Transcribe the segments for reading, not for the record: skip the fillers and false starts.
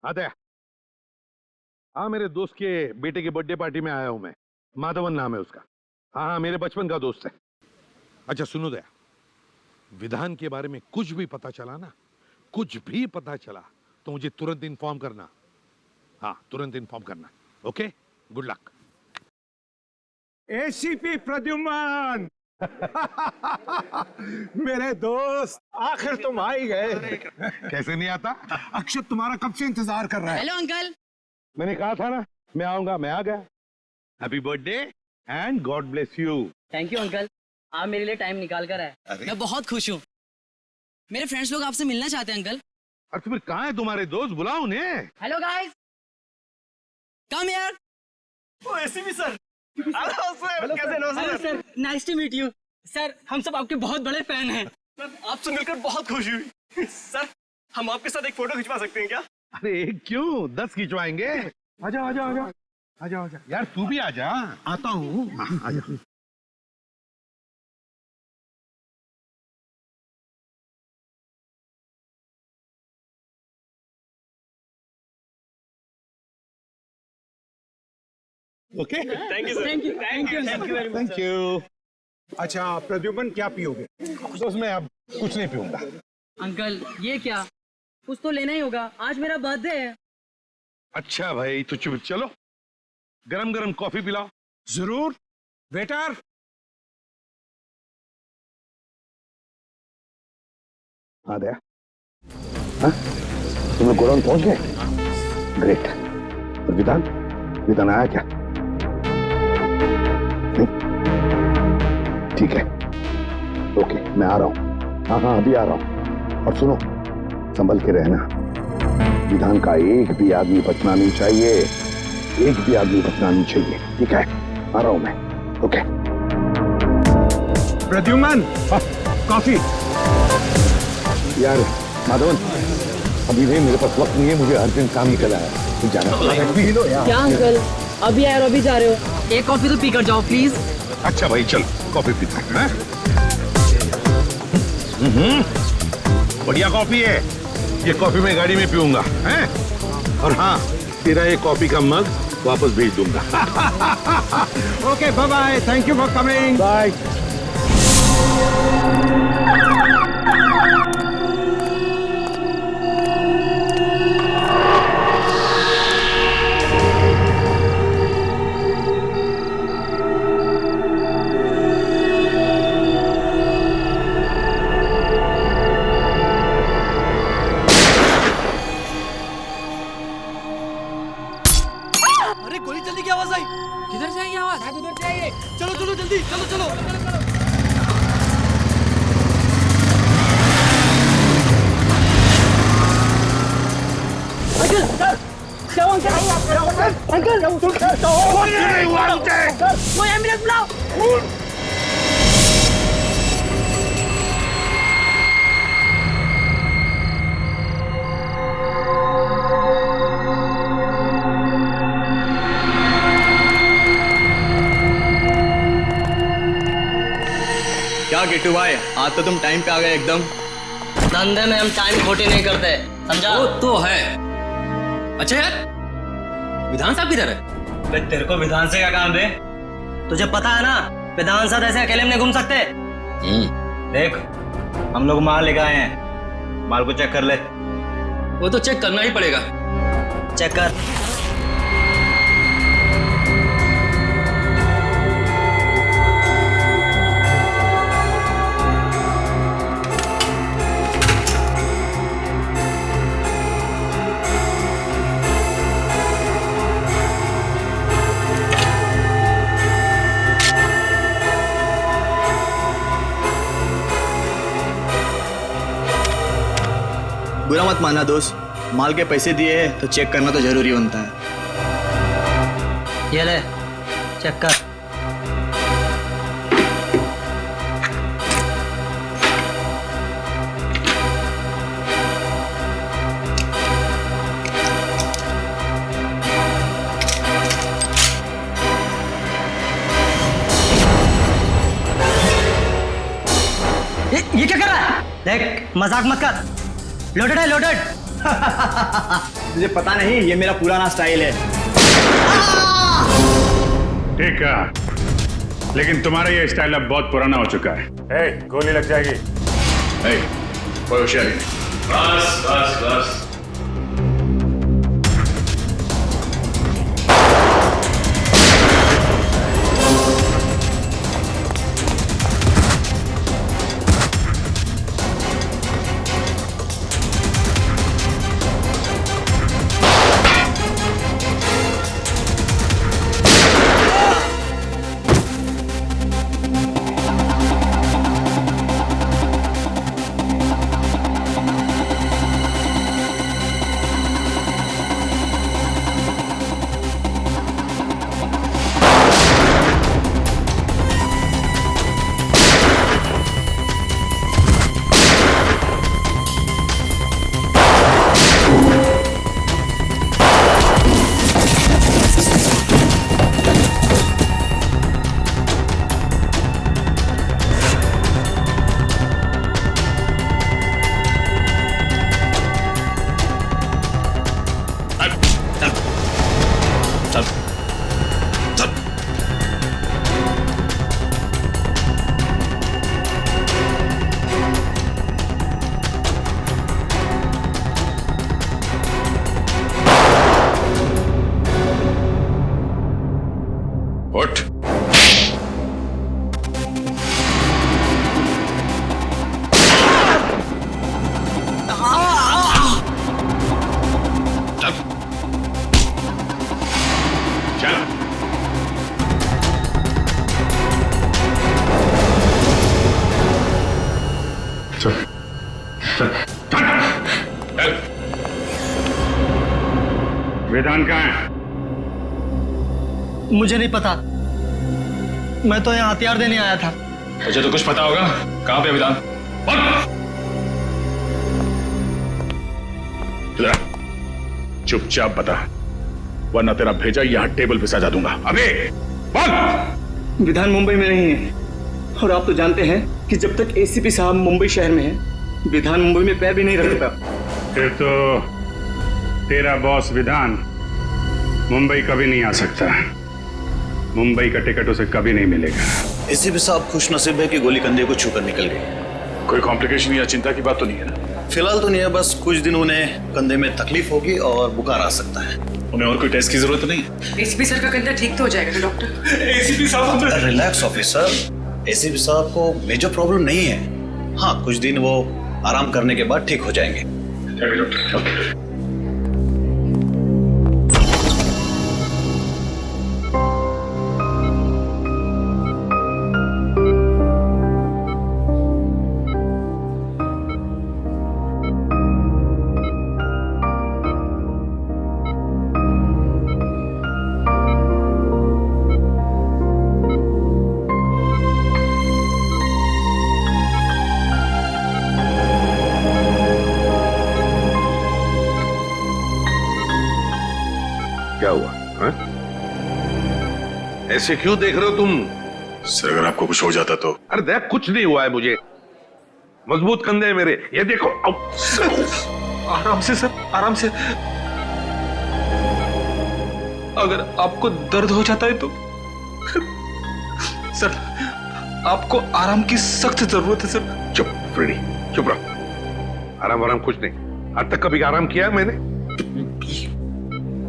आते हाँ, मेरे दोस्त के बेटे की बर्थडे पार्टी में आया हूं मैं। माधवन नाम है उसका। हाँ हाँ, मेरे बचपन का दोस्त है। अच्छा सुनो दया, विधान के बारे में कुछ भी पता चला ना, कुछ भी पता चला तो मुझे तुरंत इन्फॉर्म करना। हाँ, तुरंत इन्फॉर्म करना। Okay, good luck. ACP Pradyumn मेरे दोस्त, आखिर तुम आ ही गए। कैसे नहीं आता? अक्षत तुम्हारा कब से इंतजार कर रहा है। Hello uncle. मैंने कहा था ना मैं आऊंगा, मैं आ गया। Happy birthday and God bless you. Thank you uncle, आप मेरे लिए टाइम निकाल कर आए। मैं बहुत खुश हूँ। मेरे फ्रेंड्स लोग आपसे मिलना चाहते हैं अंकल। और फिर कहाँ है तुम्हारे दोस्त? बुलाओ उन्हें। Hello guys, come here. ओ एसीपी सर, हेलो सर, कैसे हो hello sir, nice to meet you. Sir, हम सब आपके बहुत बड़े फैन हैं। सर, आपसे मिलकर बहुत खुशी हुई। सर, हम आपके साथ एक फोटो खिंचवा सकते हैं क्या? अरे एक क्यों, 10 खिंचवाएंगे। आजा आजा आजा आजा आजा यार, तू भी आजा। आता हूँ। आजा। Okay, thank you sir. Thank you very much. Thank you. अच्छा प्रद्युम्न, क्या पियोगे? दोस्त मैं अब कुछ नहीं पीऊंगा। अंकल ये क्या, कुछ तो लेना ही होगा, आज मेरा बर्थडे है। अच्छा भाई, तो चुप चलो, गरम गरम कॉफी पिलाओ। जरूर। वेटर। हाँ दया, हाँ तुम लोग गोडाउन पहुंच गए? ग्रेट। और विधान, विधान आया क्या? नहीं? ठीक है, ओके मैं आ रहा हूँ। हाँ हाँ अभी आ रहा हूँ। और सुनो, संभल के रहना। विधान का एक भी आदमी बचना नहीं चाहिए, एक भी आदमी बचना नहीं चाहिए। ठीक है, आ रहा हूँ मैं। Okay Pradyumn, coffee. यार माधवन, अभी भी मेरे पास वक्त नहीं है, मुझे अर्जेंट काम निकला है, तो जाना पड़ेगा। क्या अंकल, अभी आए और अभी जा रहे हो? एक कॉफी तो पी कर जाओ प्लीज। अच्छा भाई चल, कॉफी पीते हैं। बढ़िया कॉफी है ये, कॉफी मैं गाड़ी में पीऊंगा हैं? और हाँ, तेरा ये कॉफी का मग वापस भेज दूंगा। Okay bye bye, thank you for coming. Bye. अरे गोली चलने की आवाज आई। किधर से आई ये आवाज? उधर से आई है। चलो चलो जल्दी, चलो चलो। कोई एम्बुलेंस बुलाओ। क्या किट्टू भाई, आज तो तुम टाइम पे आ गए एकदम। धंधे में हम टाइम खोटी नहीं करते, समझा? वो तो है। अच्छा यार, विधान साहब किधर है? तेरे को विधान से क्या काम है? तुझे पता है ना, विधान साहब ऐसे अकेले में नहीं घूम सकते। देख, हम लोग माल लेकर आए हैं, माल को चेक कर ले। वो तो चेक करना ही पड़ेगा। चेक कर। बुरा मत माना दोस्त, माल के पैसे दिए हैं तो चेक करना तो जरूरी बनता है। ये ले, चेक कर। ये क्या कर रहा है? देख, मजाक मत कर। लोडेड है, लोडेड। तुझे पता नहीं, ये मेरा पुराना स्टाइल है। ठीक है, लेकिन तुम्हारा ये स्टाइल अब बहुत पुराना हो चुका है। गोली लग जाएगी। कोई होशियारी नहीं। बस बस बस। उठ। चल। चल। चल। चल। विधान कहाँ है? मुझे नहीं पता, मैं तो यहाँ हथियार देने आया था। तुझे तो कुछ पता होगा। कहाँ पे विधान? चुपचाप बता, वरना तेरा भेजा यहाँ टेबल पे सजा दूंगा। अबे बोल। विधान मुंबई में नहीं है, और आप तो जानते हैं कि जब तक एसीपी साहब मुंबई शहर में है, विधान मुंबई में पैर भी नहीं रखता। फिर तो तेरा बॉस विधान मुंबई कभी नहीं आ सकता। मुंबई का टिकट उसे कभी नहीं मिलेगा। एसीपी साहब खुश नसीब है कि गोली कंधे को छूकर निकल गई। कोई कॉम्प्लिकेशन या चिंता की बात तो नहीं है ना? फिलहाल तो नहीं है, बस कुछ दिन उन्हें कंधे में तकलीफ होगी और बुखार आ सकता है। उन्हें और कोई टेस्ट की जरूरत नहीं है। एसीपी सर का कंधा ठीक तो हो जाएगा डॉक्टर। एसीपी साहब रिलैक्स ऑफिसर, एसीपी साहब को मेजर प्रॉब्लम नहीं है। हाँ, कुछ दिन वो आराम करने के बाद ठीक हो जाएंगे। डॉक्टर क्या हुआ हा? ऐसे क्यों देख रहे हो तुम? सर, अगर आपको कुछ हो जाता तो? अरे देख, कुछ नहीं हुआ है मुझे। मजबूत कंधे हैं मेरे, ये देखो। आराम से सर, आराम से। अगर आपको दर्द हो जाता है तो सर, आपको आराम की सख्त जरूरत है सर। चुप फ्रेडी, चुप रहो। आराम कुछ नहीं। आज तक कभी आराम किया मैंने?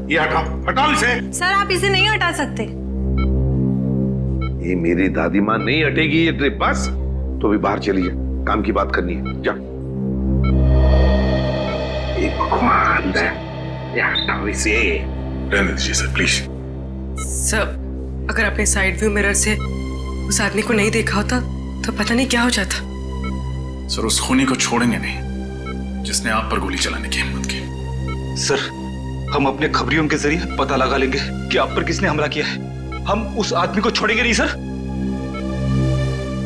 ये हटाओ इसे। सर आप इसे नहीं हटा सकते। ये मेरी दादी माँ नहीं हटेगी ये ड्रिप। बस तो भी बाहर चली जा, काम की बात करनी है। जा। भगवान, हटाओ इसे। रहने दीजिए सर, प्लीज। सर अगर आपने साइड व्यू मिरर से उस आदमी को नहीं देखा होता तो पता नहीं क्या हो जाता। सर, उस खूनी को छोड़ेंगे नहीं जिसने आप पर गोली चलाने की हिम्मत की। सर, हम अपने खबरियों के जरिए पता लगा लेंगे कि आप पर किसने हमला किया है। हम उस आदमी को छोड़ेंगे नहीं सर।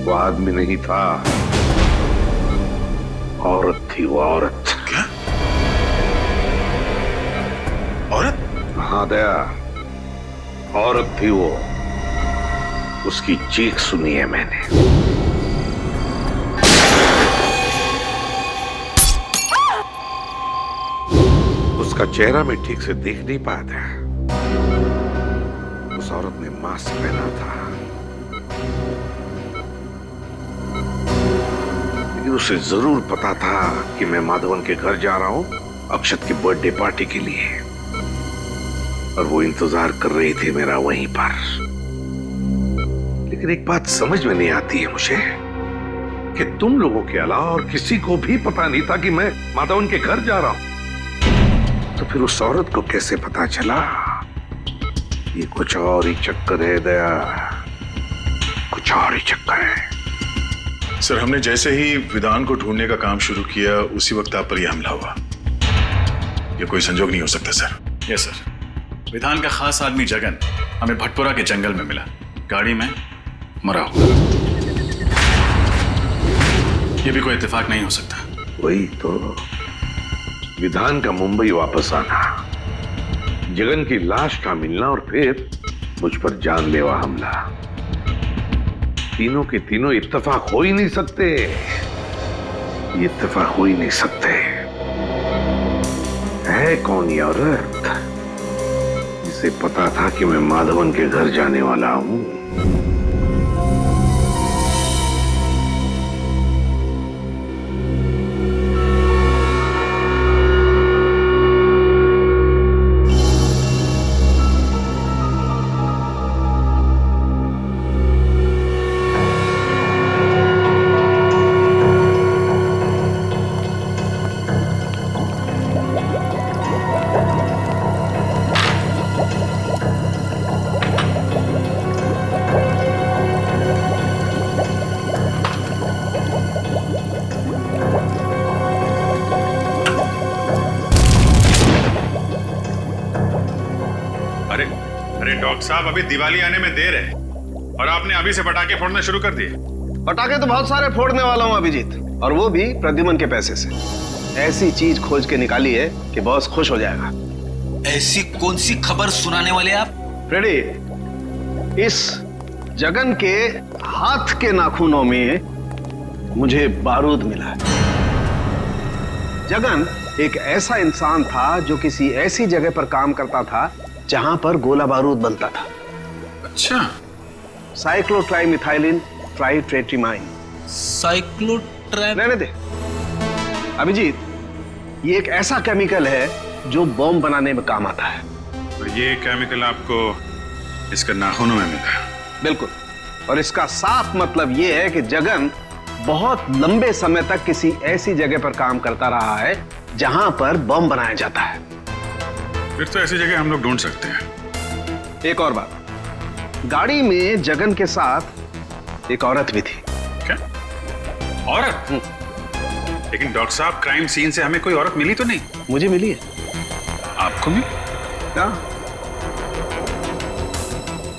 वो आदमी नहीं था, औरत थी। वो औरत। क्या? औरत? हाँ दया, औरत थी वो। उसकी चीख सुनी है मैंने। उसका चेहरा मैं ठीक से देख नहीं पाया था। उस औरत ने मास्क पहना था, लेकिन उसे जरूर पता था कि मैं माधवन के घर जा रहा हूं अक्षत की बर्थडे पार्टी के लिए, और वो इंतजार कर रही थी मेरा वहीं पर। लेकिन एक बात समझ में नहीं आती है मुझे कि तुम लोगों के अलावा और किसी को भी पता नहीं था कि मैं माधवन के घर जा रहा हूं। तो फिर उस औरत को कैसे पता चला? ये कुछ और ही चक्कर है दया, कुछ और ही चक्कर है। सर, हमने जैसे ही विधान को ढूंढने का काम शुरू किया उसी वक्त आप पर यह हमला हुआ। यह कोई संजोग नहीं हो सकता सर। यस सर, विधान का खास आदमी जगन हमें भटपुरा के जंगल में मिला, गाड़ी में मरा हुआ। यह भी कोई इत्तेफाक नहीं हो सकता। वही तो, विधान का मुंबई वापस आना, जगन की लाश का मिलना और फिर मुझ पर जानलेवा हमला, तीनों के तीनों इत्तेफाक हो ही नहीं सकते। ये इत्तेफाक हो ही नहीं सकते। है कौन ये औरत जिसे पता था कि मैं माधवन के घर जाने वाला हूं? डॉक्टर साहब, अभी दिवाली आने में देर है और आपने अभी से पटाखे फोड़ना शुरू कर दिए। पटाखे तो बहुत सारे फोड़ने वाला हूं अभिजीत, और वो भी प्रद्युमन के पैसे से। ऐसी चीज खोज के निकाली है कि बॉस खुश हो जाएगा। ऐसी कौन सी खबर सुनाने वाले आप? फ्रेडी, इस जगन के हाथ के नाखूनों में मुझे बारूद मिला है। जगन एक ऐसा इंसान था जो किसी ऐसी जगह पर काम करता था जहां पर गोला बारूद बनता था। अच्छा, साइक्लोट्राइमिथाइलिन ट्राइट्रेटिमाइन। रहने दे अभिजीत, ये एक ऐसा केमिकल है जो बॉम्ब बनाने में काम आता है। और ये केमिकल आपको इसके नाखूनों में मिला? बिल्कुल, और इसका साफ मतलब ये है कि जगन बहुत लंबे समय तक किसी ऐसी जगह पर काम करता रहा है जहां पर बम बनाया जाता है। फिर तो ऐसी जगह हम लोग ढूंढ सकते हैं। एक और बात, गाड़ी में जगन के साथ एक औरत भी थी। क्या औरत? लेकिन डॉक्टर साहब, क्राइम सीन से हमें कोई औरत मिली तो नहीं? मुझे मिली है। आपको मिली? क्या?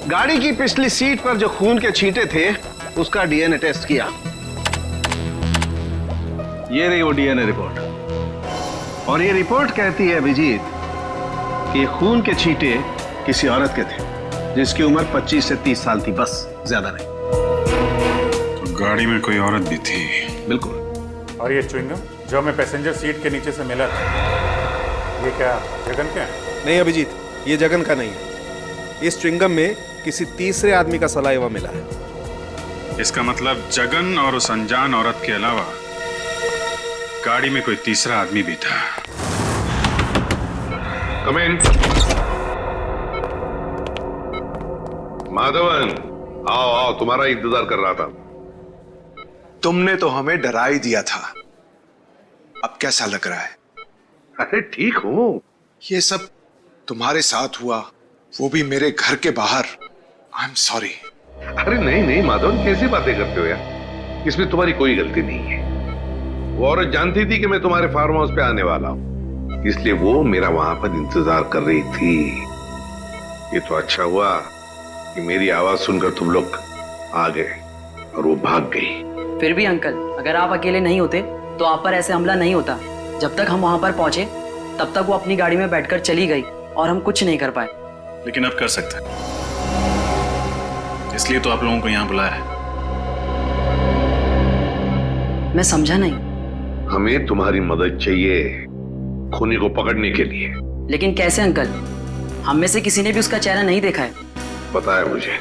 गाड़ी की पिछली सीट पर जो खून के छींटे थे उसका डीएनए टेस्ट किया। ये रही वो डीएनए रिपोर्ट, और ये रिपोर्ट कहती है अभिजीत कि खून के छींटे किसी औरत के थे जिसकी उम्र 25 से 30 साल थी, बस, ज्यादा नहीं। तो गाड़ी में कोई औरत भी थी? बिल्कुल। और ये च्युइंगम जो हमें पैसेंजर सीट के नीचे से मिला था, ये क्या जगन का है? नहीं अभिजीत, ये जगन का नहीं है। इस च्युइंगम में किसी तीसरे आदमी का सलाइवा मिला है। इसका मतलब जगन और उस अनजान औरत के अलावा गाड़ी में कोई तीसरा आदमी भी था। Come in. माधवन, आओ आओ, तुम्हारा इंतजार कर रहा था। तुमने तो हमें डरा ही दिया था। अब कैसा लग रहा है? अरे ठीक हूं। ये सब तुम्हारे साथ हुआ, वो भी मेरे घर के बाहर। I am sorry. अरे नहीं नहीं माधवन, कैसी बातें करते हो यार, इसमें तुम्हारी कोई गलती नहीं है। वो औरत जानती थी कि मैं तुम्हारे फार्म हाउस पे आने वाला हूं, इसलिए वो मेरा वहां पर इंतजार कर रही थी। ये तो अच्छा हुआ कि मेरी आवाज सुनकर तुम लोग आ गए और वो भाग गई। फिर भी अंकल, अगर आप अकेले नहीं होते तो आप पर ऐसे हमला नहीं होता। जब तक हम वहां पर पहुंचे तब तक वो अपनी गाड़ी में बैठकर चली गई और हम कुछ नहीं कर पाए। लेकिन अब कर सकते हैं, इसलिए तो आप लोगों को यहाँ बुलाया है। मैं समझा नहीं। हमें तुम्हारी मदद चाहिए खूनी को पकड़ने के लिए। लेकिन कैसे अंकल? हम में से किसी ने भी उसका चेहरा नहीं देखा है। पता है मुझे,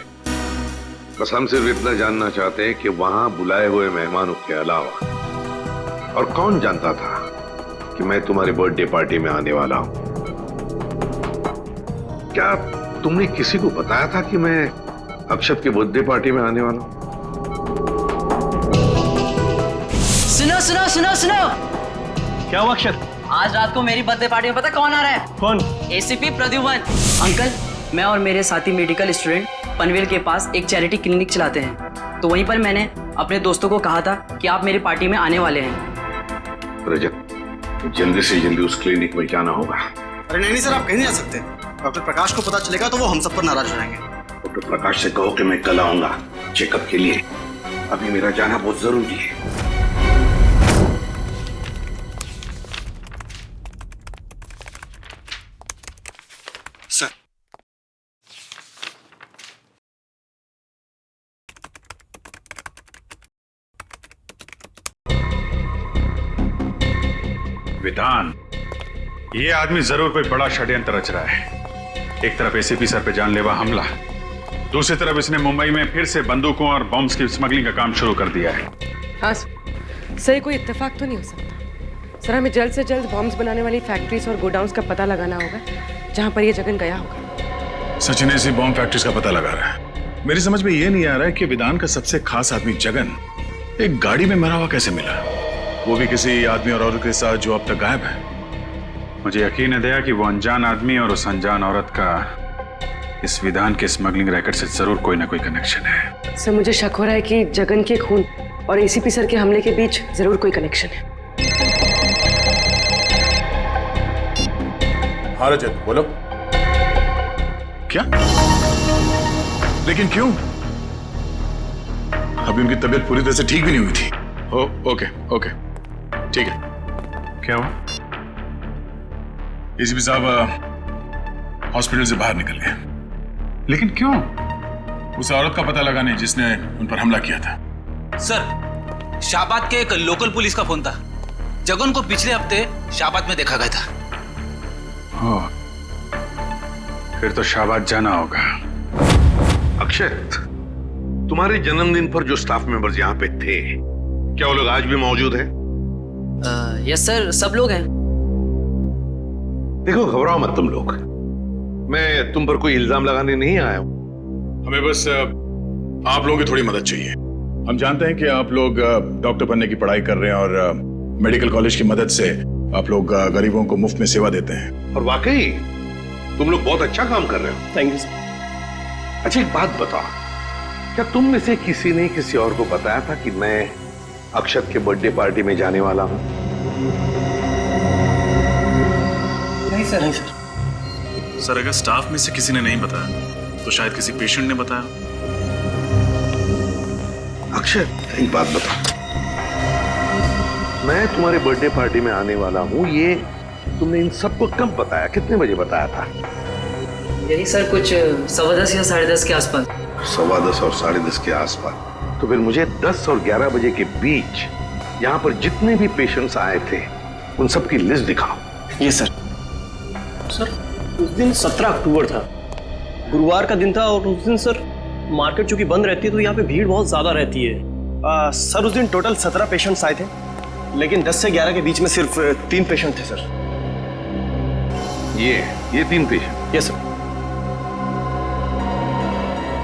बस हम सिर्फ इतना जानना चाहते हैं कि वहां बुलाए हुए मेहमानों के अलावा और कौन जानता था कि मैं तुम्हारी बर्थडे पार्टी में आने वाला हूं? क्या तुमने किसी को बताया था कि मैं अक्षत के बर्थडे पार्टी में आने वाला हूं? सुनो सुनो सुनो सुनो, क्या हुआ अक्षत? आज रात को मेरी बर्थडे पार्टी में पता कौन आ रहा है? कौन? एसीपी प्रद्युमन। अंकल, मैं और मेरे साथी मेडिकल स्टूडेंट पनवेल के पास एक चैरिटी क्लिनिक चलाते हैं, तो वहीं पर मैंने अपने दोस्तों को कहा था कि आप मेरी पार्टी में आने वाले हैं। रजत, जल्दी से जल्दी उस क्लिनिक में जाना होगा। अरे नहीं सर, आप कहीं नहीं जा सकते। डॉक्टर प्रकाश को पता चलेगा तो वो हम सब पर नाराज हो जाएंगे। डॉक्टर प्रकाश से कहो कि मैं कल आऊंगा चेकअप के लिए। अभी मेरा जाना बहुत जरूरी है। सर, विधान, ये आदमी जरूर कोई बड़ा षड्यंत्र रच रहा है। एक तरफ एसीपी सर पे जानलेवा हमला, दूसरी तरफ इसने मुंबई में फिर से बंदूकों और बॉम्ब्स की स्मगलिंग का काम शुरू कर दिया है। हाँ सर, कोई इत्तेफाक तो नहीं हो सकता। सर, हमें जल्द से जल्द बॉम्ब्स बनाने वाली फैक्ट्रीज और गोडाउन्स का पता लगाना होगा जहाँ पर ये जगन गया होगा। सचिन ऐसी बॉम्ब फैक्ट्रीज का पता लगा रहा है। मेरी समझ में ये नहीं आ रहा है कि विधान का सबसे खास आदमी जगन एक गाड़ी में मरा हुआ कैसे मिला, वो भी किसी आदमी और औरत के साथ जो अब तक गायब है। मुझे यकीन है दया कि वो अनजान आदमी और उस अनजान औरत का इस विधान के स्मगलिंग रैकेट से जरूर कोई ना कोई कनेक्शन है। सर, मुझे शक हो रहा है कि जगन के खून और एसीपी सर के हमले के बीच जरूर कोई कनेक्शन है। हाँ रजत, बोलो। क्या? लेकिन क्यों? अभी उनकी तबीयत पूरी तरह से ठीक भी नहीं हुई थी। ओके ओके, ठीक है। क्या हुआ? एसीपी साहब हॉस्पिटल से बाहर निकल गए। लेकिन क्यों? उस औरत का पता लगाने जिसने उन पर हमला किया था। सर, शाहबाद के एक लोकल पुलिस का फोन था। जगन को पिछले हफ्ते शाहबाद में देखा गया था। फिर तो शाहबाद जाना होगा। अक्षत, तुम्हारे जन्मदिन पर जो स्टाफ मेंबर्स यहाँ पे थे, क्या वो लोग आज भी मौजूद हैं? यस सर, सब लोग हैं। देखो, घबराओ मत तुम लोग। मैं तुम पर कोई इल्जाम लगाने नहीं आया हूं। हमें बस आप लोगों की थोड़ी मदद चाहिए। हम जानते हैं कि आप लोग डॉक्टर बनने की पढ़ाई कर रहे हैं और मेडिकल कॉलेज की मदद से आप लोग गरीबों को मुफ्त में सेवा देते हैं। और वाकई तुम लोग बहुत अच्छा काम कर रहे हो। Thank you sir. अच्छा, एक बात बताओ, क्या तुम में से किसी ने किसी और को बताया था कि मैं अक्षत के बर्थडे पार्टी में जाने वाला हूं? नहीं सर। नहीं सर। सर, अगर स्टाफ में से किसी ने नहीं बताया तो शायद किसी पेशेंट ने बताया। अक्षत, एक बात बता, मैं तुम्हारे बर्थडे पार्टी में आने वाला हूं, ये तुमने इन सबको कब बताया? कितने बजे बताया था? यही सर, कुछ 10:15 या 10:30 के आसपास। 10:15 और 10:30 के आसपास। तो फिर मुझे 10 और 11 बजे के बीच यहाँ पर जितने भी पेशेंट्स आए थे उन सब की लिस्ट दिखाओ। ये सर। सर, उस दिन 17 अक्टूबर था, गुरुवार का दिन था, और उस दिन सर मार्केट चूंकि बंद रहती है तो यहाँ पे भीड़ बहुत ज्यादा रहती है। सर, उस दिन टोटल 17 पेशेंट्स आए थे, लेकिन 10 से 11 के बीच में सिर्फ 3 पेशेंट थे सर। ये 3 पेशेंट? Yes sir.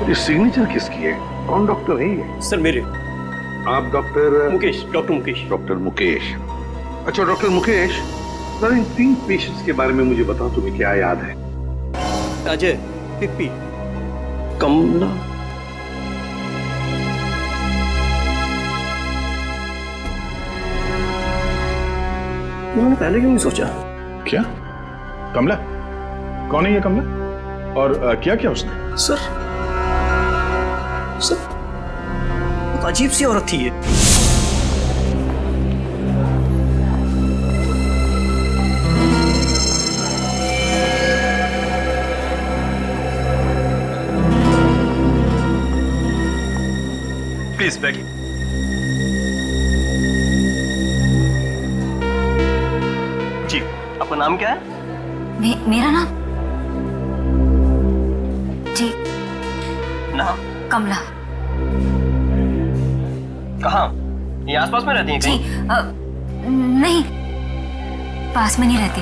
ये सिग्नेचर किसकी है? कौन डॉक्टर है ये? सर, मेरे। आप doctor Mukesh, doctor Mukesh. Doctor Mukesh. अच्छा डॉक्टर मुकेश, सर इन 3 पेशेंट्स के बारे में मुझे बताओ, तुम्हें क्या याद है? अजय, पिप्पी, कमला। उन्होंने पहले क्यों नहीं सोचा? क्या? कमला? कौन है ये कमला? और क्या किया उसने? सर, बहुत अजीब सी औरत थी ये। प्लीज बैठ। जी, आपका नाम क्या है? मेरा नाम जी नाम कमला। कहाँ? ये आसपास में रहती हैं जी कहीं? नहीं, पास में नहीं रहती।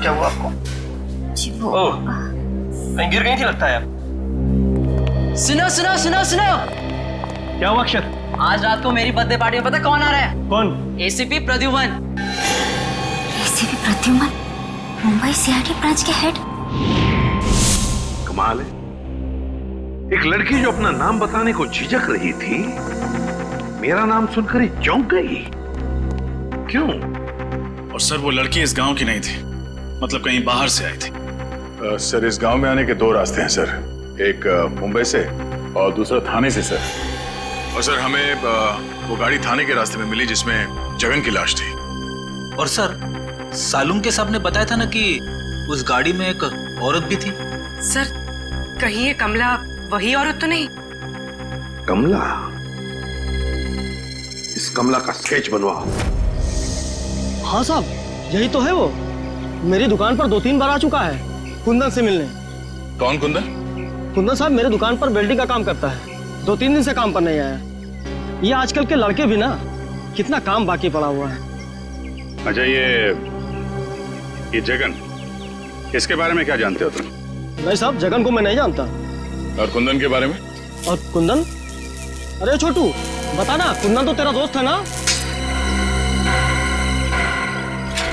क्या हुआ आपको? जी वो ओह, कहीं गिर गई थी लगता है। सुनो सुनो सुनो सुनो, क्या हुआ अक्षत? आज रात को मेरी बर्थडे पार्टी में पता कौन आ रहा है? कौन? ACP Pradyuman. ACP Pradyuman, Mumbai CID branch के हेड। कमाल है, एक लड़की जो अपना नाम बताने को झिझक रही थी, मेरा नाम सुनकर ही चौंक गई। क्यों? और सर वो लड़की इस गांव की नहीं थी, मतलब कहीं बाहर से आई थी। सर इस गांव में आने के दो रास्ते हैं सर, एक मुंबई से और दूसरा थाने से सर। और सर हमें वो गाड़ी थाने के रास्ते में मिली जिसमें जगन की लाश थी। और सर सालुंके साहब ने बताया था ना कि उस गाड़ी में एक औरत भी थी। सर कहीं ये कमला वही औरत तो नहीं? कमला? इस कमला का स्केच बनवाओ। हाँ साहब, यही तो है वो। मेरी दुकान पर 2-3 बार आ चुका है कुंदन से मिलने। कौन कुंदन? कुंदन साहब मेरे दुकान पर वेल्डिंग का काम करता है, 2-3 दिन से काम पर नहीं आया। ये आजकल के लड़के भी ना, कितना काम बाकी पड़ा हुआ है। अच्छा ये जगन, इसके बारे में क्या जानते हो तुम? नहीं साहब, जगन को मैं नहीं जानता। और कुंदन के बारे में? और कुंदन? अरे छोटू बता ना, कुंदन तो तेरा दोस्त है ना?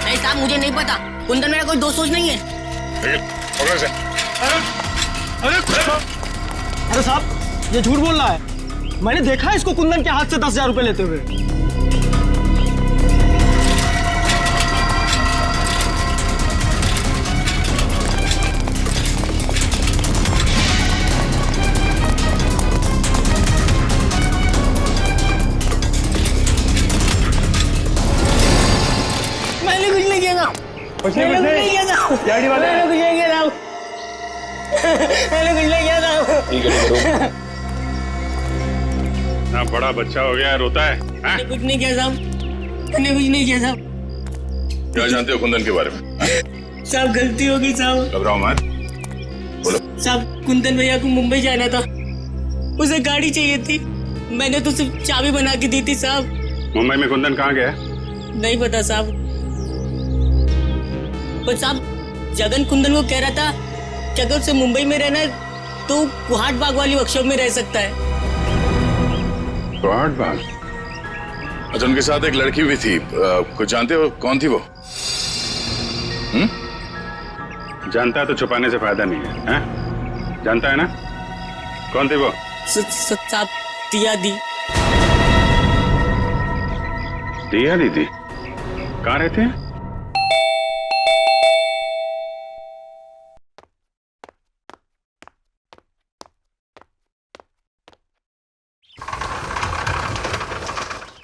नहीं साहब, मुझे नहीं पता, कुंदन मेरा कोई दोस्त नहीं है। अरे साहब ये झूठ बोल रहा है, मैंने देखा है इसको कुंदन के हाथ से 10,000 रुपए लेते हुए। मैंने कुछ नहीं किया था। मैंने कुछ नहीं किया था। गाड़ी वाले मैंने कुछ नहीं किया था। मैंने कुछ नहीं किया था। ना बड़ा बच्चा हो गया रोता है। मैंने कुछ नहीं किया साहब, मैंने कुछ नहीं किया साहब। क्या जानते हो कुंदन के बारे में? साहब गलती हो गई साहब। घबराओ मत, बोलो। साहब कुंदन भैया को मुंबई जाना था, उसे गाड़ी चाहिए थी, मैंने तो सिर्फ चाबी बना के दी थी साहब। मुंबई में कुंदन कहाँ गया? नहीं पता साहब, पर साहब जगन कुंदन को कह रहा था कि अगर उसे मुंबई में रहना है तो कुहाट बाग वाली वर्कशॉप में रह सकता है। कुहाट बाग? अच्छा, उनके साथ एक लड़की भी थी, कुछ जानते हो कौन थी वो? जानता है तो छुपाने से फायदा नहीं है, हैं? जानता है ना कौन थी वो? साहब दिया दी। दिया दीदी कहाँ रहते हैं?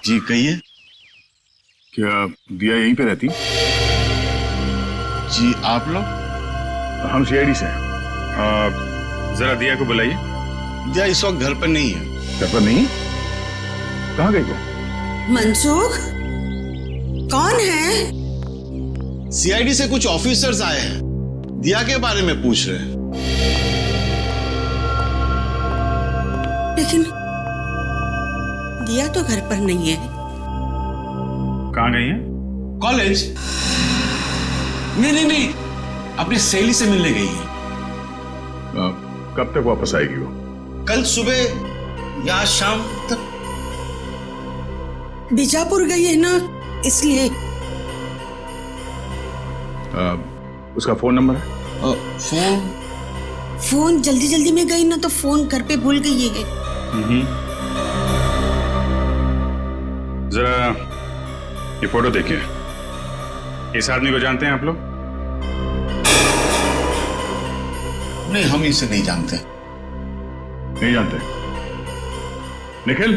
जी कहिए। क्या दिया यहीं पे रहती? जी आप लोग? हम सीआईडी से हैं। जरा दिया को बुलाइए। दिया इस वक्त घर पर नहीं है। घर पर नहीं? कहाँ गई वो? मनसुख, कौन है? सीआईडी से कुछ ऑफिसर्स आए हैं, दिया के बारे में पूछ रहे हैं। लेकिन दिया तो घर पर नहीं है। कहाँ गई है? कॉलेज? नहीं, अपनी सहेली से मिलने गई है। कब तक वापस आएगी वो? कल सुबह या शाम तक। बीजापुर गई है ना, इसलिए। उसका फोन नंबर है? फोन जल्दी में गई ना तो फोन घर पे भूल गई है। जरा ये फोटो देखिए। इस आदमी को जानते हैं आप लोग? नहीं, हम इसे नहीं जानते। नहीं जानते? निखिल,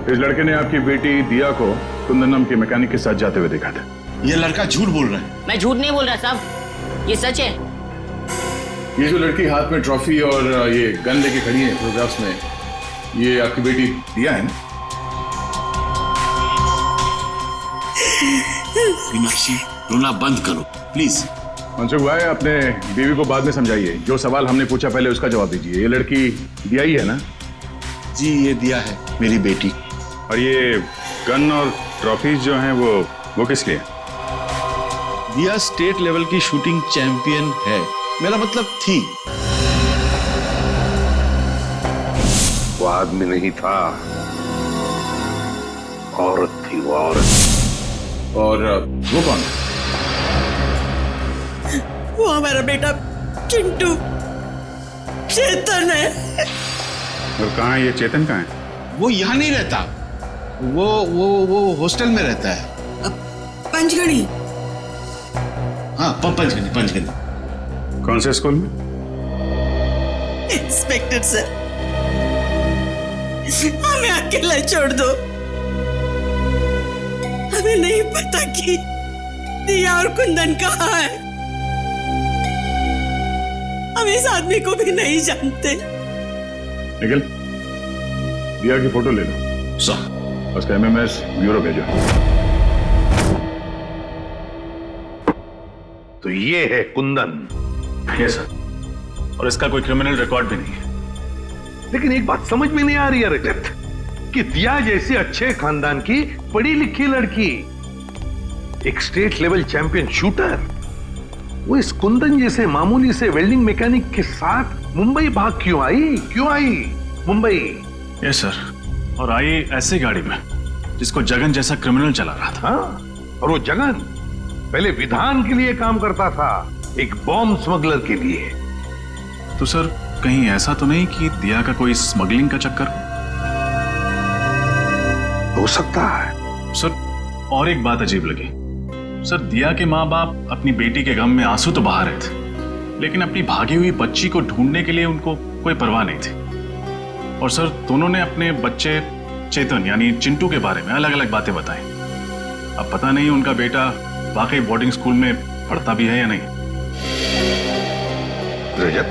इस लड़के ने आपकी बेटी दिया को कुंदन नाम के मैकेनिक के साथ जाते हुए देखा था। ये लड़का झूठ बोल रहा है। मैं झूठ नहीं बोल रहा साहब, ये सच है। ये जो लड़की हाथ में ट्रॉफी और ये गन लेके खड़ी है फोटोग्राफ्स में, ये आपकी बेटी दिया है ना? मीनाक्षी रोना बंद करो प्लीज। मनसुख भाई अपने बीवी को बाद में समझाइए, जो सवाल हमने पूछा पहले उसका जवाब दीजिए। ये लड़की दिया ही है ना? जी ये दिया है, मेरी बेटी। और ये गन और ट्रॉफीज जो हैं वो किस लिए? दिया स्टेट लेवल की शूटिंग चैंपियन है, मेरा मतलब थी। वो आदमी नहीं था, औरत थी वो औरत। और वो कौन? वो हमारा बेटा चिंटू, चेतन है। और कहाँ है ये चेतन? कहाँ है वो? यहाँ नहीं रहता, वो हॉस्टल में रहता है। पंचगढ़ी। हाँ पंचगढ़ी। कौन से स्कूल में? इंस्पेक्टर सर, हमें अकेला छोड़ दो। हमें नहीं पता कि दिया और कुंदन कहाँ है। हम इस आदमी को भी नहीं जानते। निखिल, दिया की फोटो ले लो। सर। उसका MMS ब्यूरो भेजो। तो ये है कुंदन। ये सर। और इसका कोई क्रिमिनल रिकॉर्ड भी नहीं है। लेकिन एक बात समझ में नहीं आ रही है रजत, कि दिया जैसी अच्छे खानदान की पढ़ी लिखी लड़की, एक स्टेट लेवल चैंपियन शूटर, वो इस कुंदन जैसे मामूली से वेल्डिंग मैकेनिक के साथ मुंबई भाग क्यों आई मुंबई? Yes sir. और आई ऐसी गाड़ी में जिसको जगन जैसा क्रिमिनल चला रहा था। हाँ, और वो जगन पहले विधान के लिए काम करता था, एक बॉम्ब स्मगलर के लिए। तो सर कहीं ऐसा तो नहीं कि दिया का कोई स्मगलिंग का चक्कर हो सकता है सर। और एक बात अजीब लगी सर, दिया के माँ बाप अपनी बेटी के गम में आंसू तो बहा रहे थे, लेकिन अपनी भागी हुई बच्ची को ढूंढने के लिए उनको कोई परवाह नहीं थी। और सर दोनों ने अपने बच्चे चेतन यानी चिंटू के बारे में अलग अलग बातें बताई। अब पता नहीं उनका बेटा वाकई बोर्डिंग स्कूल में पढ़ता भी है या नहीं। रजत,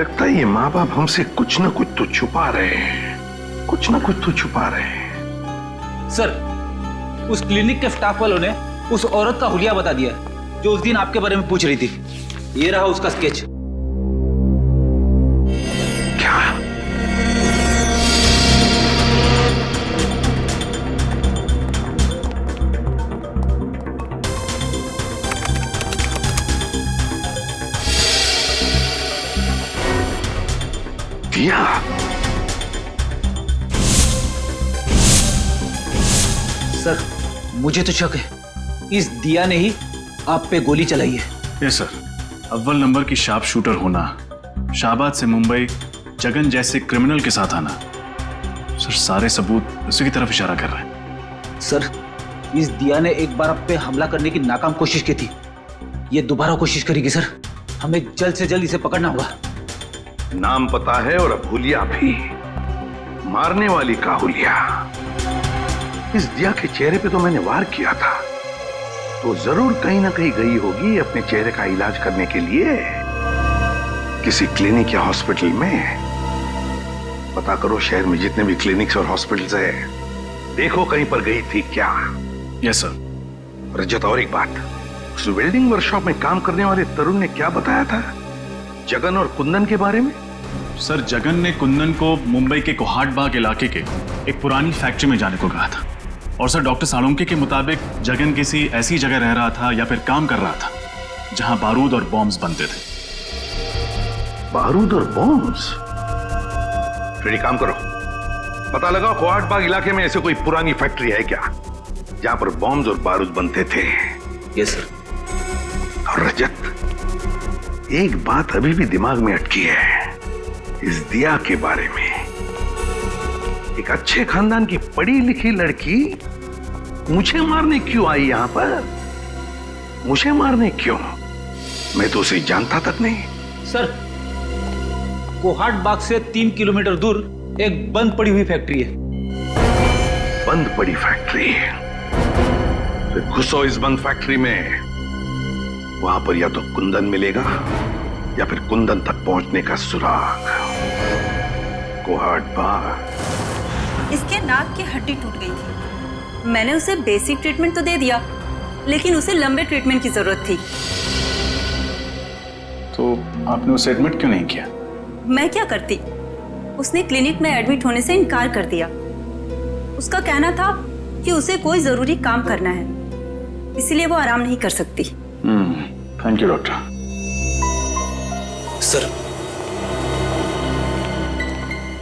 लगता है ये माँ बाप हमसे कुछ न कुछ तो छुपा रहे हैं, सर उस क्लिनिक के स्टाफ वालों ने उस औरत का हुलिया बता दिया जो उस दिन आपके बारे में पूछ रही थी। ये रहा उसका स्केच। क्या? दिया? सर मुझे तो शक है इस दिया ने ही आप पे गोली चलाई है। Yes sir. अव्वल नंबर की शार्प शूटर होना, शाहबाद से मुंबई जगन जैसे क्रिमिनल के साथ आना, सर सारे सबूत उसी की तरफ इशारा कर रहे हैं। सर इस दिया ने एक बार आप पे हमला करने की नाकाम कोशिश की थी, ये दोबारा कोशिश करेगी सर। हमें जल्द से जल्द इसे पकड़ना होगा। नाम पता है और अब हुलिया भी, मारने वाली का हुलिया। इस दिया के चेहरे पे तो मैंने वार किया था, तो जरूर कहीं ना कहीं गई होगी अपने चेहरे का इलाज करने के लिए किसी क्लिनिक या हॉस्पिटल में। पता करो शहर में जितने भी क्लिनिक्स और हॉस्पिटल्स हैं, देखो कहीं पर गई थी क्या। Yes sir. रजत, और एक बात, उस वेल्डिंग वर्कशॉप में काम करने वाले तरुण ने क्या बताया था जगन और कुंदन के बारे में? सर जगन ने कुंदन को मुंबई के कोहाट बाग इलाके के एक पुरानी फैक्ट्री में जाने को कहा था। और सर डॉक्टर साळुंके के मुताबिक जगन किसी ऐसी जगह रह रहा था या फिर काम कर रहा था जहां बारूद और बॉम्ब्स बनते थे। बारूद और बॉम्ब्स? फिर एक काम करो, पता लगाओ कोहाट बाग इलाके में ऐसे कोई पुरानी फैक्ट्री है क्या जहां पर बॉम्ब्स और बारूद बनते थे। Yes sir. और रजत, एक बात अभी भी दिमाग में अटकी है इस दिया के बारे में। एक अच्छे खानदान की पढ़ी लिखी लड़की मुझे मारने क्यों आई यहां पर? मुझे मारने क्यों? मैं तो उसे जानता तक नहीं। सर कोहाट बाग से 3 किलोमीटर दूर एक बंद पड़ी हुई फैक्ट्री है। बंद पड़ी फैक्ट्री? फिर घुसो इस बंद फैक्ट्री में, वहां पर या तो कुंदन मिलेगा या फिर कुंदन तक पहुंचने का सुराग। कोहाट बाग। इसके नाक की हड्डी टूट गई थी, मैंने उसे बेसिक ट्रीटमेंट तो दे दिया, लेकिन उसे लंबे ट्रीटमेंट की जरूरत थी। तो आपने उसे एडमिट क्यों नहीं किया? मैं क्या करती, उसने क्लिनिक में एडमिट होने से इनकार कर दिया। उसका कहना था कि उसे कोई जरूरी काम करना है, इसलिए वो आराम नहीं कर सकती। Thank you doctor. सर,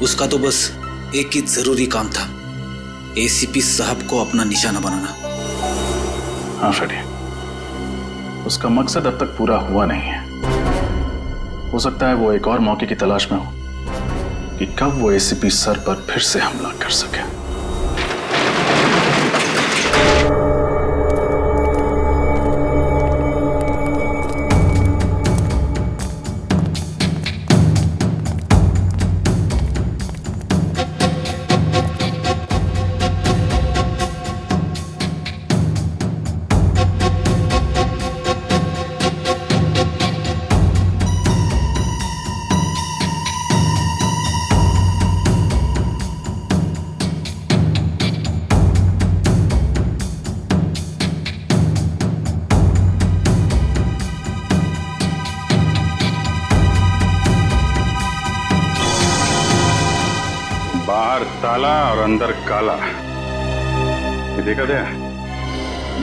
उसका तो बस एक ही जरूरी काम था, एसीपी साहब को अपना निशाना बनाना। हाँ फ्रेडी, उसका मकसद अब तक पूरा हुआ नहीं है। हो सकता है वो एक और मौके की तलाश में हो कि कब वो एसीपी सर पर फिर से हमला कर सके। बाहर ताला और अंदर काला। ये देखा था?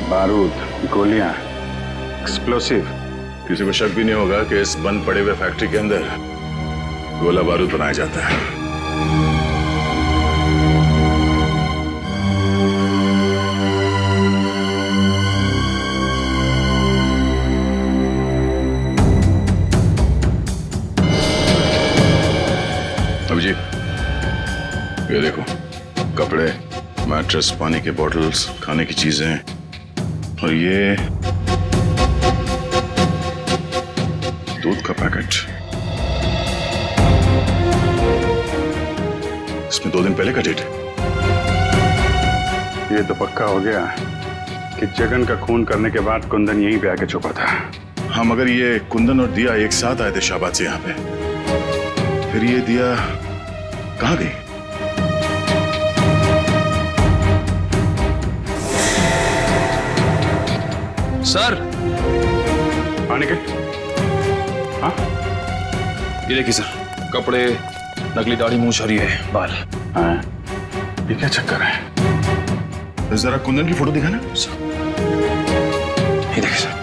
बारूद, गोलियां, एक्सप्लोसिव। किसी को शक भी नहीं होगा कि इस बंद पड़े हुए फैक्ट्री के अंदर गोला बारूद बनाया जाता है। अभिजीत, ये देखो, कपड़े, मैट्रेस, पानी के बॉटल्स, खाने की चीजें, और ये दूध का पैकेट। इसमें 2 दिन पहले का डेट है। ये तो पक्का हो गया कि जगन का खून करने के बाद कुंदन यहीं पे आके छुपा था। हाँ, मगर ये कुंदन और दिया एक साथ आए थे शाहबाद से यहाँ पे। फिर ये दिया कहाँ गई? सर, पानी के? हाँ, ये देखिए सर, कपड़े, नकली दाढ़ी, मूंछ और ये बाल। हाँ, ये क्या चक्कर है? जरा कुंदन की फोटो दिखाना। ये देखिए सर।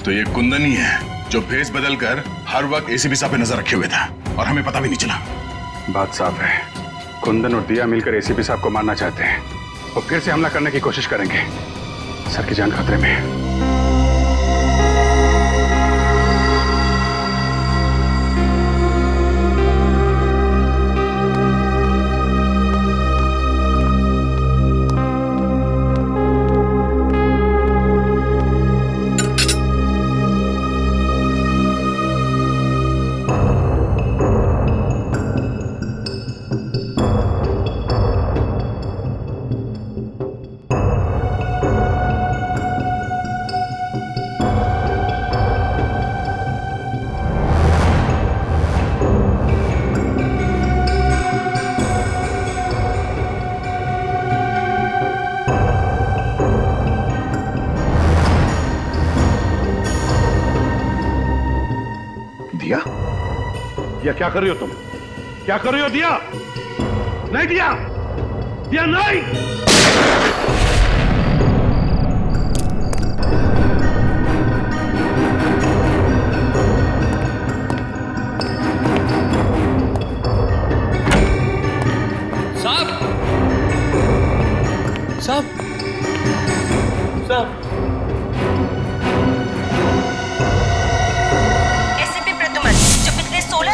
तो ये कुंदन ही है जो भेस बदलकर हर वक्त एसीपी साहब पे नजर रखे हुए था और हमें पता भी नहीं चला। बात साफ है, कुंदन और दिया मिलकर एसीपी साहब को मारना चाहते हैं और फिर से हमला करने की कोशिश करेंगे। सर की जान खतरे में है। दिया? दिया, क्या कर रही हो तुम? क्या कर रही हो दिया? नहीं दिया, दिया नहीं। साहब, साहब, साहब।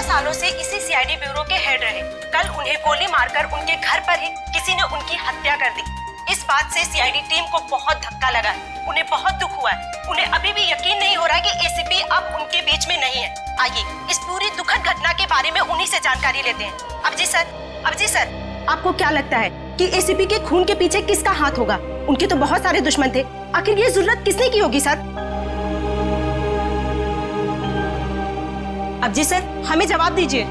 सालों से इसी सीआईडी ब्यूरो के हेड रहे। कल उन्हें गोली मारकर उनके घर पर ही किसी ने उनकी हत्या कर दी। इस बात से सीआईडी टीम को बहुत धक्का लगा है, उन्हें बहुत दुख हुआ है। उन्हें अभी भी यकीन नहीं हो रहा है कि एसीपी अब उनके बीच में नहीं है। आइए इस पूरी दुखद घटना के बारे में उन्हीं से जानकारी लेते हैं। अभिजीत सर, आपको क्या लगता है कि एसीपी के खून के पीछे किसका हाथ होगा? उनके तो बहुत सारे दुश्मन थे, आखिर ये जरूरत किसने की होगी सर? अब जी सर, हमें जवाब दीजिए।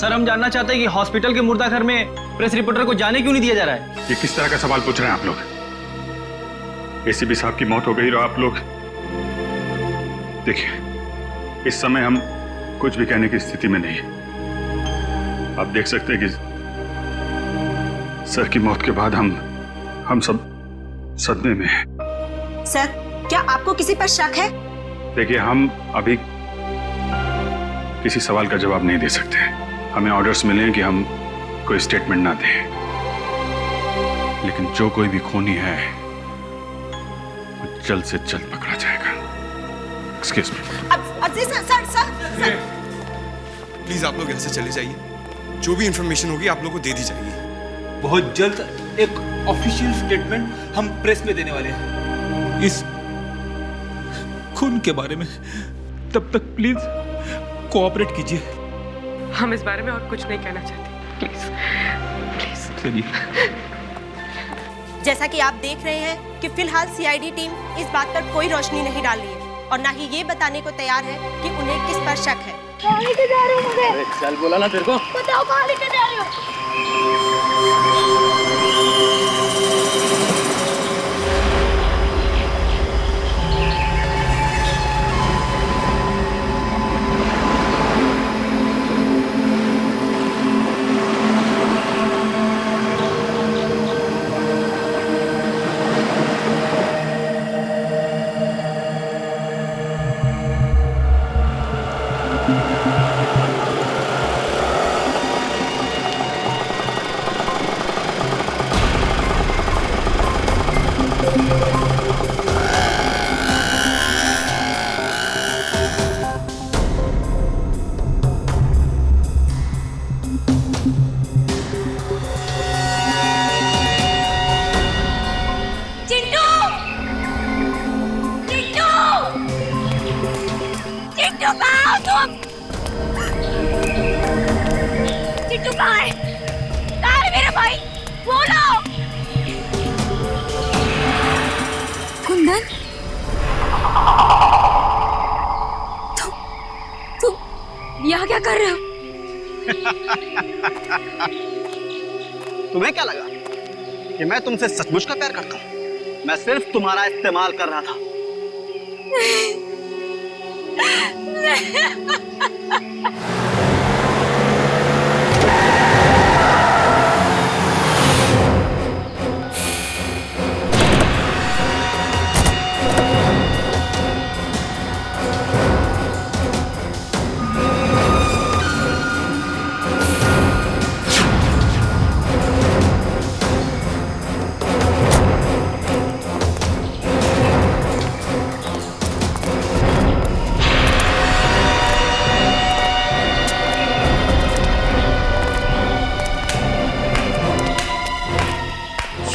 सर हम जानना चाहते हैं कि हॉस्पिटल के मुर्दा घर में प्रेस रिपोर्टर को जाने क्यों नहीं दिया जा रहा है? ये किस तरह का सवाल पूछ रहे हैं आप लोग? एसीपी साहब की मौत हो गई और आप लोग देखिए, इस समय हम कुछ भी कहने की स्थिति में नहीं है। आप देख सकते हैं कि सर की मौत के बाद हम सब सदमे में हैं। सर, क्या आपको किसी पर शक है? देखिए, हम अभी किसी सवाल का जवाब नहीं दे सकते। हमें ऑर्डर्स मिले हैं कि हम कोई स्टेटमेंट ना दें, लेकिन जो कोई भी खूनी है वो जल्द से जल्द पकड़ा जाएगा। Excuse me. अब जी सर। प्लीज आप लोग यहाँ से चले जाइए। जो भी इंफॉर्मेशन होगी आप लोग को दे दी जाएगी। बहुत जल्द एक ऑफिशियल स्टेटमेंट हम प्रेस में देने वाले हैं इस खून के बारे में। तब तक प्लीज कोऑपरेट कीजिए। हम इस बारे में और कुछ नहीं कहना चाहते, प्लीज। चलिए। जैसा कि आप देख रहे हैं कि फिलहाल सीआईडी टीम इस बात पर कोई रोशनी नहीं डाल रही है और ना ही ये बताने को तैयार है कि उन्हें किस पर शक है। कहाँ लेके जा रहे हो मुझे? चल बोला ना तेरे को। बताओ कहाँ लेके जा रहे हो? चिट्टू कहाँ है? कहाँ है मेरा भाई? बोलो। कुंदन, तुम यहाँ क्या कर रहे हो? तुम्हें क्या लगा कि मैं तुमसे सचमुच का प्यार करता हूँ? मैं सिर्फ तुम्हारा इस्तेमाल कर रहा था।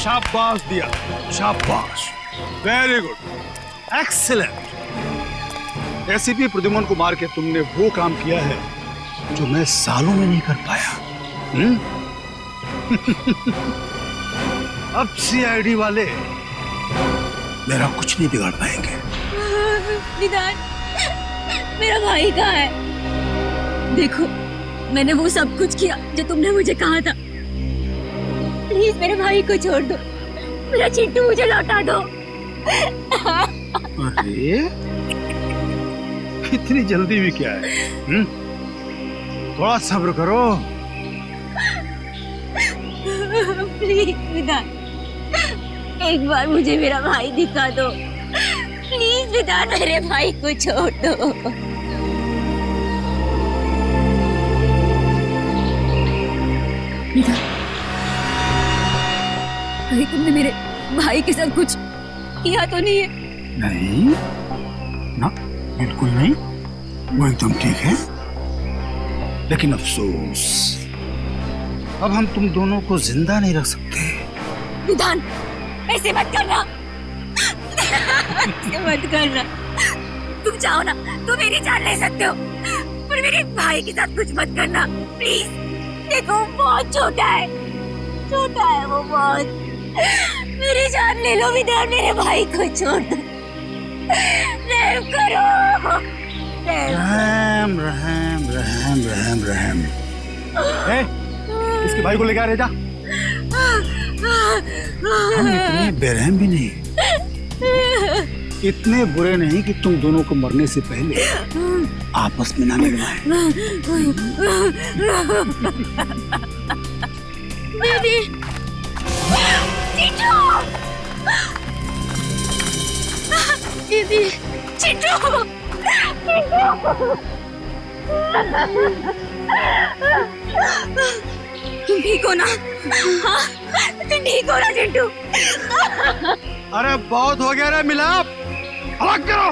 शाबाश दिया, शाबाश, very good, excellent. ACP Pradyuman को मार के तुमने वो काम किया है जो मैं सालों में नहीं कर पाया। अब सीआईडी वाले मेरा कुछ नहीं बिगाड़ पाएंगे। विधान, मेरा भाई कहाँ है? देखो, मैंने वो सब कुछ किया जो तुमने मुझे कहा था। प्लीज मेरे भाई को छोड़ दो, मेरा चिट्टू मुझे लौटा दो। अरे इतनी जल्दी भी क्या है? थोड़ा सब्र करो। प्लीज विधान, एक बार मुझे मेरा भाई दिखा दो। प्लीज विधान, मेरे भाई को छोड़ दो। विधान, कहीं तुमने मेरे भाई के साथ कुछ किया तो नहीं है? नहीं ना, बिल्कुल नहीं, वो एकदम ठीक है। लेकिन अफसोस, अब हम तुम दोनों को जिंदा नहीं रख सकते। विधान, ऐसे मत करना। ऐसे मत करना। तुम चाहो ना तो मेरी जान ले सकते हो, पर मेरे भाई के साथ कुछ मत करना प्लीज। देखो, बहुत छोटा है, छोटा है वो बहुत। मेरी जान ले लो विधान, मेरे भाई को छोड़ दो। रहम करो, रहम रहम रहम रहम रहम। इसके भाई को लेकर आ रहे जा। हम इतने बेरहम भी नहीं, इतने बुरे नहीं कि तुम दोनों को मरने से पहले आपस में ना मिलवाएं। दीदी, चिट्टू, दीदी, चिट्टू, तुम ठीक हो ना? हाँ, तुम ठीक हो ना चिट्टू? अरे बहुत हो गया रे मिलाप, अलग करो।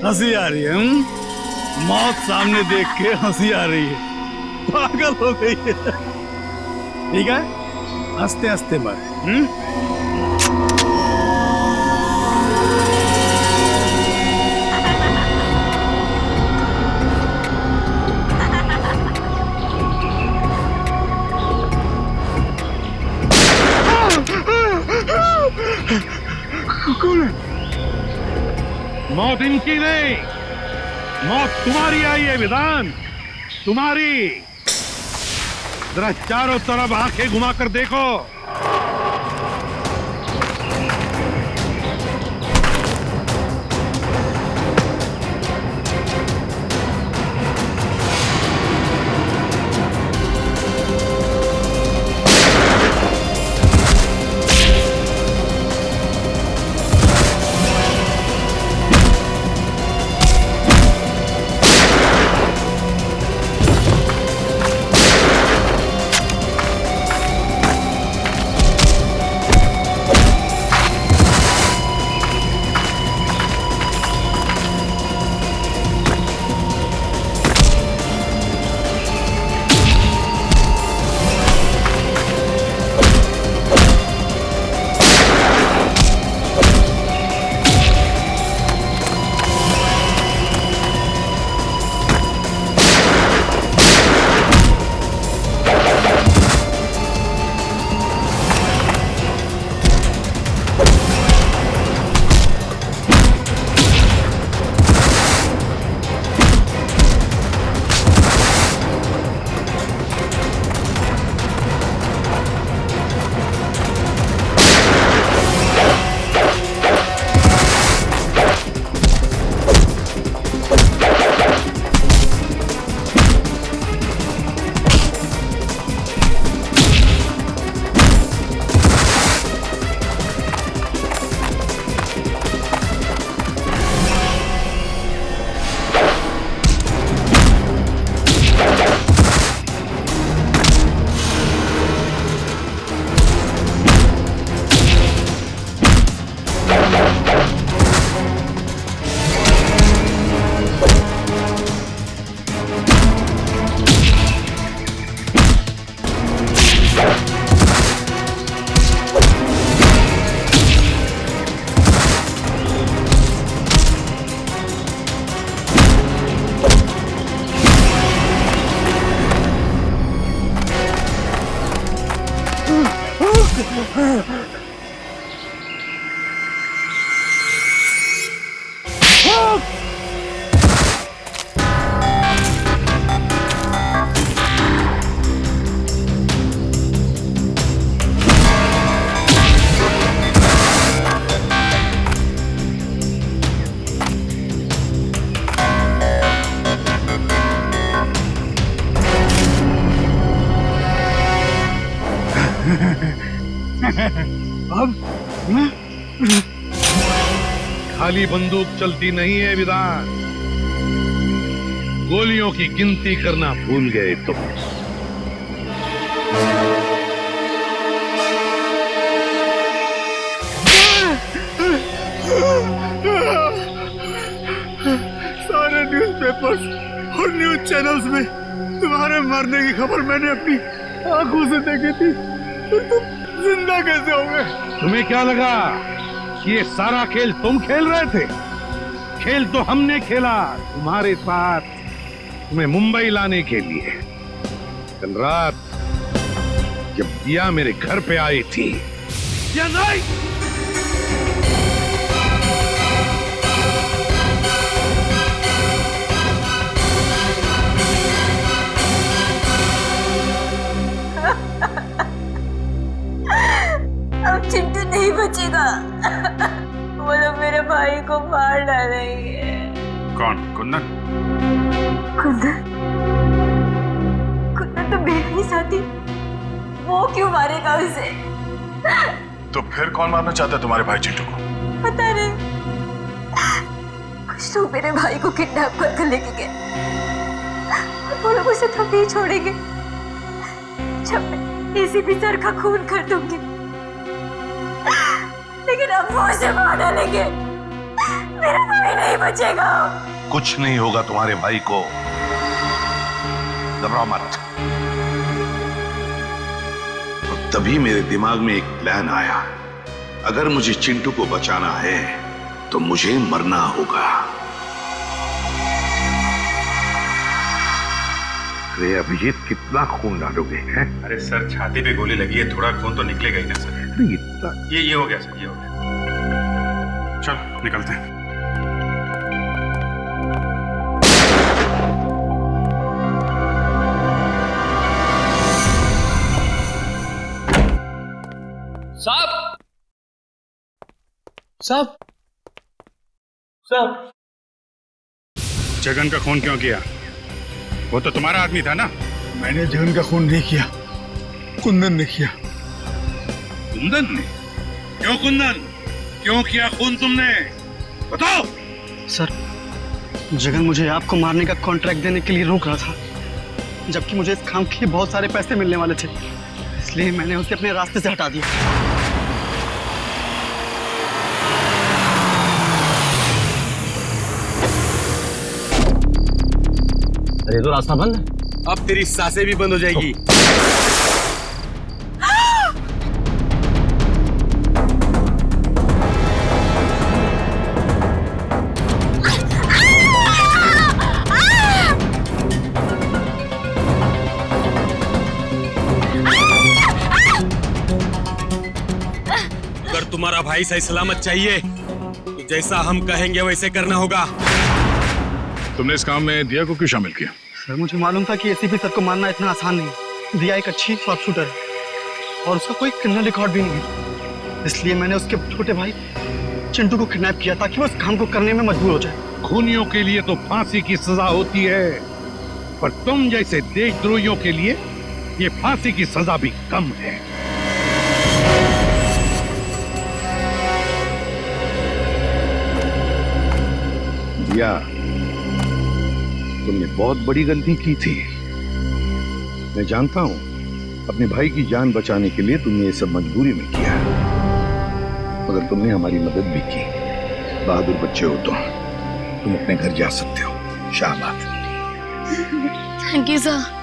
हंसी आ रही है। मौत सामने देख के हंसी आ रही है, पागल हो गई है। ठीक है, हंसते हंसते मर। कौन है? मौत इनकी नहीं, मौत तुम्हारी आई है विधान, तुम्हारी। जरा चारों तरफ आंखें घुमाकर देखो। अब खाली बंदूक चलती नहीं है विधान, गोलियों की गिनती करना भूल गए तुम। पेपर्स और न्यूज चैनल्स में तुम्हारे मरने की खबर मैंने अपनी आंखों से देखी थी, तो तुम जिंदा कैसे हो गए? तुम्हें क्या लगा कि ये सारा खेल तुम खेल रहे थे? खेल तो हमने खेला तुम्हारे साथ, तुम्हें मुंबई लाने के लिए। कल रात जब दिया मेरे घर पे आई थी या नहीं? अब चिंटू नहीं बचेगा। वो लोग मेरे भाई को मार डालेंगे। कौन? कुंदन? कुंदन? कुंदन तो मेरा ही साथी, वो क्यों मारेगा उसे? तो फिर कौन मारना चाहता है तुम्हारे भाई चिंटू को? पता नहीं, कुछ लोग मेरे भाई को किडनैप कर लेके गए और वो लोग उसे तब नहीं छोड़ेंगे जब मैं एसीपी सर का खून कर दूंगी। लेकिन अब वो उसे मार डालेंगे, मेरा भाई नहीं बचेगा। कुछ नहीं होगा तुम्हारे भाई को, घबराओ मत। तो तभी मेरे दिमाग में एक प्लान आया, अगर मुझे चिंटू को बचाना है तो मुझे मरना होगा। अरे अभिजीत, कितना खून डालोगे हैं? अरे सर, छाती पे गोली लगी है, थोड़ा खून तो निकलेगा ही ना सर। अरे इतना ये हो गया सर, ये हो गया। चल निकलते हैं। साहब, साहब, साहब, जगन का खून क्यों किया? वो तो तुम्हारा आदमी था ना? मैंने जगन का खून नहीं किया, कुंदन ने किया। कुंदन ने? क्यों कुंदन? क्यों किया खून तुमने? बताओ। सर, जगन मुझे आपको मारने का कॉन्ट्रैक्ट देने के लिए रोक रहा था, जबकि मुझे इस काम के लिए बहुत सारे पैसे मिलने वाले थे, इसलिए मैंने उसे अपने रास्ते से हटा दिया। अरे तो रास्ता बंद है। अब तेरी सांसें भी बंद हो जाएगी। अगर तुम्हारा भाई सही सलामत चाहिए तो जैसा हम कहेंगे वैसे करना होगा। तुमने इस काम में दिया को क्यों शामिल किया? सर, मुझे मालूम था कि एसीपी सर को मारना इतना आसान नहीं। दिया एक अच्छी शॉर्ट शूटर है और उसका कोई क्रिमिनल रिकॉर्ड भी नहीं है, इसलिए मैंने उसके छोटे भाई चिंटू को किडनैप किया ताकि वो उस काम को करने में मजबूर हो जाए। खूनियों के लिए तो फांसी की सजा होती है, पर तुम जैसे देशद्रोहियों के लिए ये फांसी की सजा भी कम है। दिया, तुमने बहुत बड़ी गलती की थी। मैं जानता हूं, अपने भाई की जान बचाने के लिए तुमने ये सब मजबूरी में किया, मगर तुमने हमारी मदद भी की। बहादुर बच्चे हो तुम अपने घर जा सकते हो। शाबाश। Thank you sir.